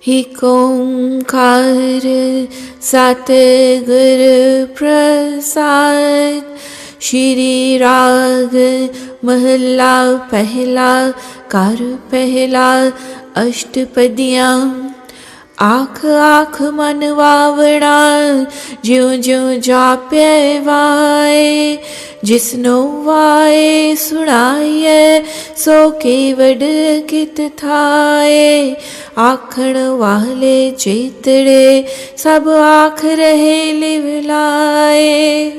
एक ओंकार सतगुर प्रसाद। श्री राग महला पहला कार पहला अष्टपदियाँ। आख आख मन वावड़ा ज्यों ज्यों जाप्य वाए। जिसनो वाए सुनाइए सो केवड कित थाए। आखण वाले चेतड़े सब आख रहे लिवलाए।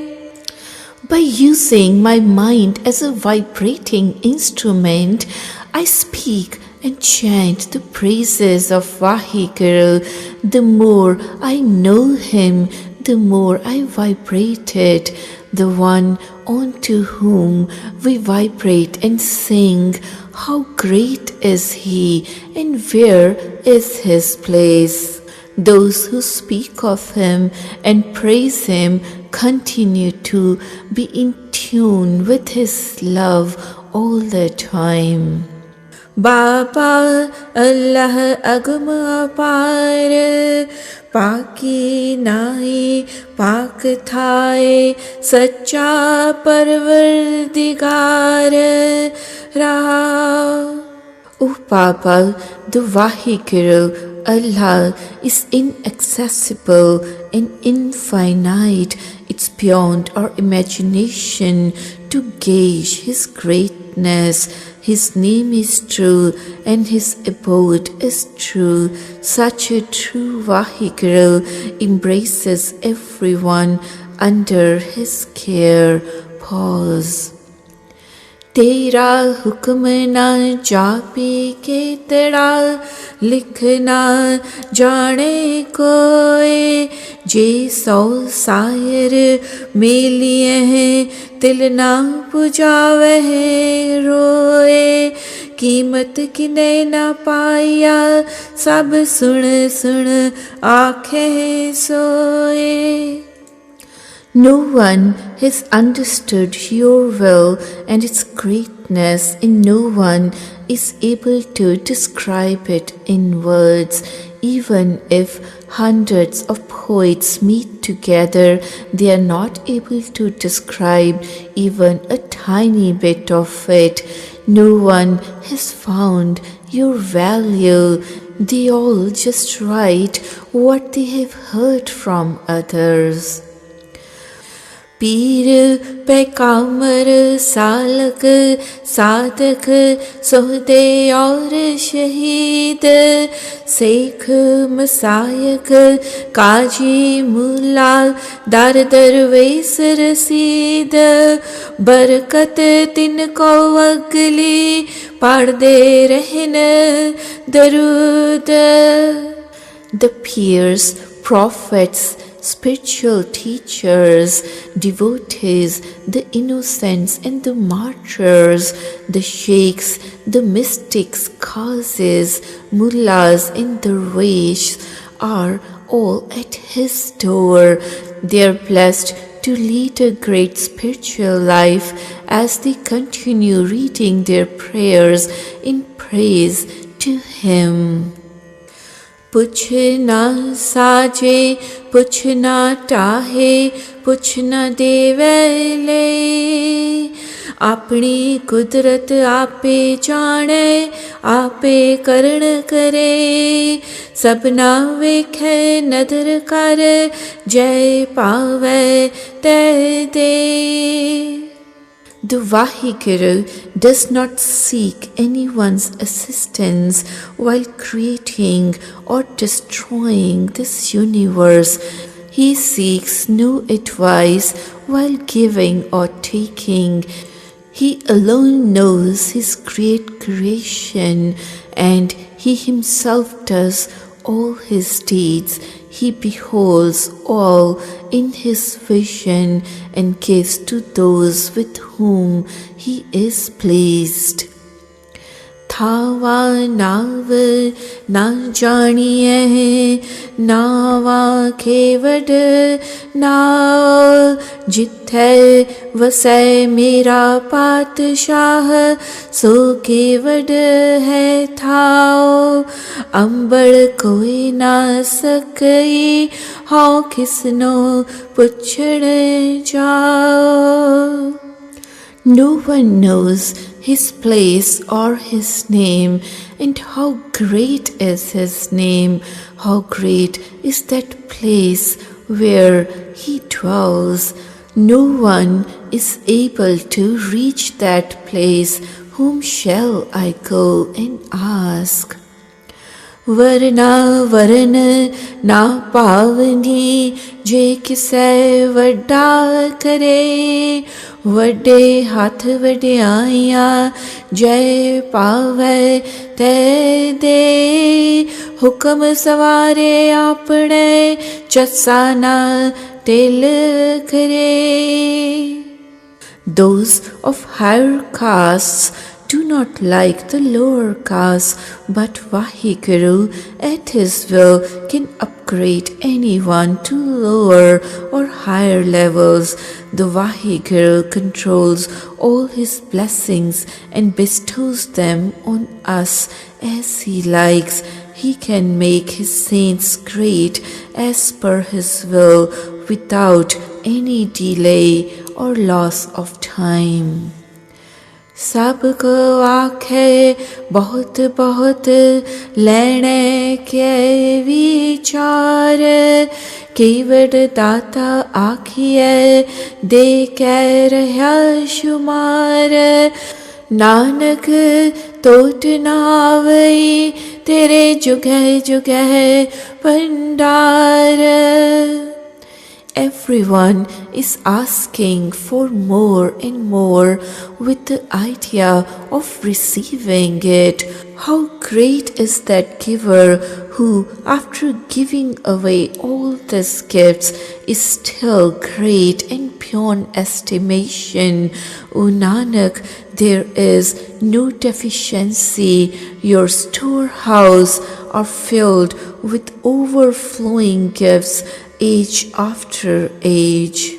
By using my mind as a vibrating instrument, I speak and chant the praises of Vaheguru. The more I know him, the more I vibrated, the one onto whom we vibrate and sing. How great is he, and where is his place? Those who speak of him and praise him continue to be in tune with his love all the time. Baba Allah Agam Apar, Paki Nai Pak Thai, Sacha Parvardigar Ra. O Baba, the Vaheguru, Allah is inaccessible and infinite. It's beyond our imagination to gauge His greatness. His name is true and His abode is true. Such a true Vaheguru embraces everyone under His care. Pause. तेरा हुक्म ना जापे केतड़ा, लिखना जाने कोई। जे सौ सायर मेलिए हैं, तिल ना पुजावे रोए। कीमत किने ना पाया, सब सुन सुन आँखें सोए। No one has understood your will and its greatness, and no one is able to describe it in words. Even if hundreds of poets meet together, they are not able to describe even a tiny bit of it. No one has found your value. They all just write what they have heard from others. पीर पैकामर सालक साधक सोहदे और शहीद। शेख मसायक काजी मुल्ला दर दरवेश रसीद। बरकत तिनको अगली पढ़ दे रहन दरूद। The peers, prophets, spiritual teachers, devotees, the innocents and the martyrs, the sheikhs, the mystics, qazis, mullahs and darwish are all at his door. They are blessed to lead a great spiritual life as they continue reading their prayers in praise to him. पुछ ना साजे पुछ ना टाहे पुछ ना देवले। अपनी कुदरत आपे जाने आपे करण करे। सबना वेखे नदर कर जय पावे ते दे। The Vaheguru does not seek anyone's assistance while creating or destroying this universe. He seeks no advice while giving or taking. He alone knows his great creation, and he himself does all his deeds. He beholds all in his vision and gives to those with whom he is pleased. थावा नाव ना जानिए, नावा केवड नाव, जिथे वसै मेरा पातशाह, सो केवड है थाओ। अंबड़ कोई ना सकई, हाँ किसनो पुछड़ जाओ। No one knows his place or his name, and how great is his name, how great is that place where he dwells. No one is able to reach that place. Whom shall I go and ask? वरना वरन ना पावनी, जे किसै वड्डा करे। वड्डे हाथ वड्याइयां, जय पावै तै दे। हुक्म सवारे आपणे, चसा ना तिल करे। Those of higher castes do not like the lower castes, but Vaheguru at his will can upgrade anyone to lower or higher levels. The Vaheguru controls all his blessings and bestows them on us as he likes. He can make his saints great as per his will without any delay or loss of time. सबको आखे बहुत बहुत, लेने के विचार। केवट दाता आखिए, दे कह रहा शुमार। नानक तोट नावई, तेरे जुगह जुगह भंडार। Everyone is asking for more and more with the idea of receiving it. How great is that giver who, after giving away all these gifts, is still great and beyond estimation. O Nanak, there is no deficiency. Your storehouse are filled with overflowing gifts, age after age.